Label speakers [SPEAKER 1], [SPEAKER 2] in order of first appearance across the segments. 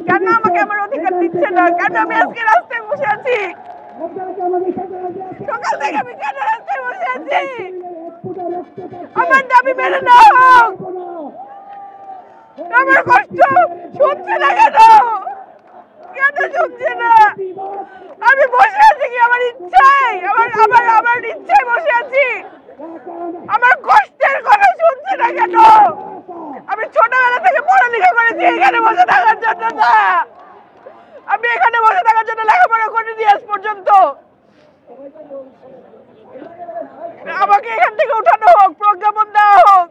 [SPEAKER 1] কেন আমাকে আমার অধিকার দিচ্ছে না? কেন আমি আজকে রাস্তায় বসে আছি? সকাল থেকে আমি কেন রাস্তায় বসে আছি? আমার দাবি মেনে নেওয়া হোক। আমার কষ্ট শুনছে না কেন? কেন শুনছে না? আমি বসে আছি কি আমার ইচ্ছায়? আমার ইচ্ছায় বসে আছি। আমার কষ্টের কথা শুনছে না কেন? আমি ছোটবেলা থেকে পড়ালেখা করেছি এখানে বসে থাকার জন্য না। আমি এখানে বসে থাকার জন্য লেখাপড়া করিনি আজ পর্যন্ত। আমাকে এখান থেকে উঠানো হোক, প্রজ্ঞাপন দেওয়া হোক,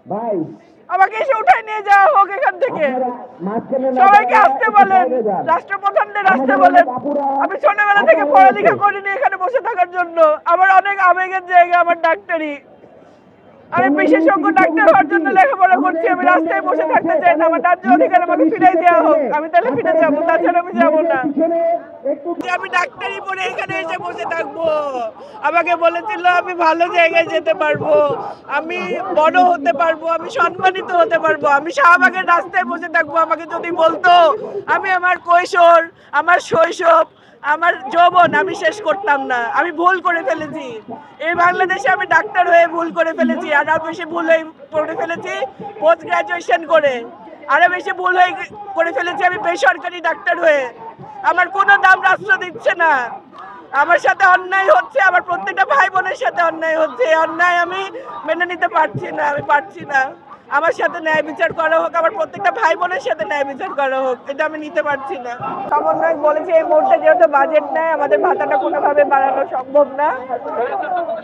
[SPEAKER 1] আমাকে এসে উঠায় নিয়ে যাওয়া হোক এখান থেকে। সবাইকে আসতে বলেন, রাষ্ট্রপ্রধানদের আসতে বলেন। আমি ছোটবেলা থেকে পড়ালেখা করিনি এখানে বসে থাকার জন্য। আমার অনেক আবেগের জায়গা আমার ডাক্তারি। আমি বিশেষজ্ঞ ডাক্তার হওয়ার জন্য লেখাপড়া করছি। আমি রাস্তায় বসে থাকতে চাই না। আমার ন্যায্য অধিকার আমাকে ফিরাই দেওয়া হোক। আমি তাহলে ফিরে যাবো, তাছাড়া আমি যাবো না। আমি ডাক্তারি পড়ে এখানে এসে বসে থাকবো। আমাকে বলেছিল আমি ভালো জায়গায় যেতে পারবো, আমি বড় হতে পারবো, আমি সম্মানিত হতে পারবো। আমি শাহবাগের রাস্তায় বসে থাকবো। আমাকে যদি বলতো আমি আমার কৈশোর, আমার শৈশব, আমার যৌবন আমি শেষ করতাম না। আমি ভুল করে ফেলেছি। এই বাংলাদেশে আমি ডাক্তার হয়ে ভুল করে ফেলেছি। আরো বেশি ভুল করে ফেলেছি পোস্ট গ্রাজুয়েশন করে। আরো বেশি ভুল করে ফেলেছি আমি বেসরকারি ডাক্তার হয়ে। আমার কোনো দাম রাষ্ট্র দিচ্ছে না। আমার সাথে অন্যায় হচ্ছে, আমার প্রত্যেকটা ভাই বোনের সাথে অন্যায় হচ্ছে। অন্যায় আমি মেনে নিতে পারছি না। আমি পারছি না। আমার সাথে ন্যায় বিচার করা হোক, আমার প্রত্যেকটা ভাই বোনের সাথে ন্যায় বিচার করা হোক। এটা আমি নিতে পারছি না। সমন্বয়ক বলেছে এই মুহূর্তে যেহেতু বাজেট নেই, আমাদের ভাতাটা কোনোভাবে বাড়ানো সম্ভব না।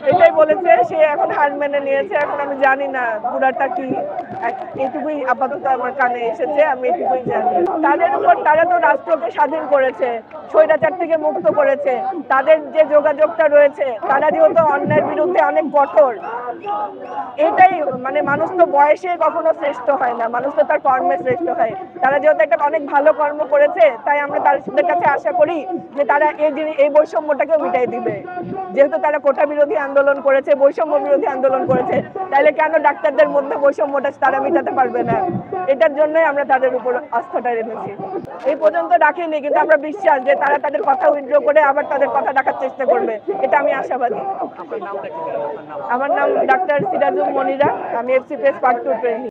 [SPEAKER 1] এটাই বলেছে। সে এখন হার মেনে নিয়েছে। এখন আমি জানি না পুরাটা কি। এটুকুই আপাতত আমার কানে এসেছে। আমি এটুকুই জানি। তাদের উপর, তারা তো রাষ্ট্রকে স্বাধীন করেছে, স্বৈরাচার থেকে মুক্ত করেছে। তাদের যে যোগাযোগটা রয়েছে, তারা যেহেতু অন্যায়ের বিরুদ্ধে অনেক কঠোর। এটাই মানে মানুষ তো বয়সে কখনো শ্রেষ্ঠ হয় না, মানুষ তো তার কর্মে শ্রেষ্ঠ হয়। তারা যেহেতু একটা অনেক ভালো কর্ম করেছে, তাই আমরা তাদের কাছে আশা করি যে তারা এই বৈষম্যটাকে মিটাই দিবে। যেহেতু তারা কোটা বিরোধী আন্দোলন করেছে, বৈষম্য বিরোধী আন্দোলন করেছে, তাহলে কেন ডাক্তারদের মধ্যে বৈষম্যটা তারা মিটাতে পারবে না? এটার জন্যই আমরা তাদের উপর আস্থাটা রেখেছি। এই পর্যন্ত রাখিনি, কিন্তু আমরা বিশ্বাস যে তারা তাদের কথা উইথড্র করে আবার তাদের কথা রাখার চেষ্টা করবে। এটা আমি আশাবাদী। আমার নাম ডাক্তার সিরাজুল মনিরা। আমি এফসি প্রেস পার্ট 2 ট্রেনি।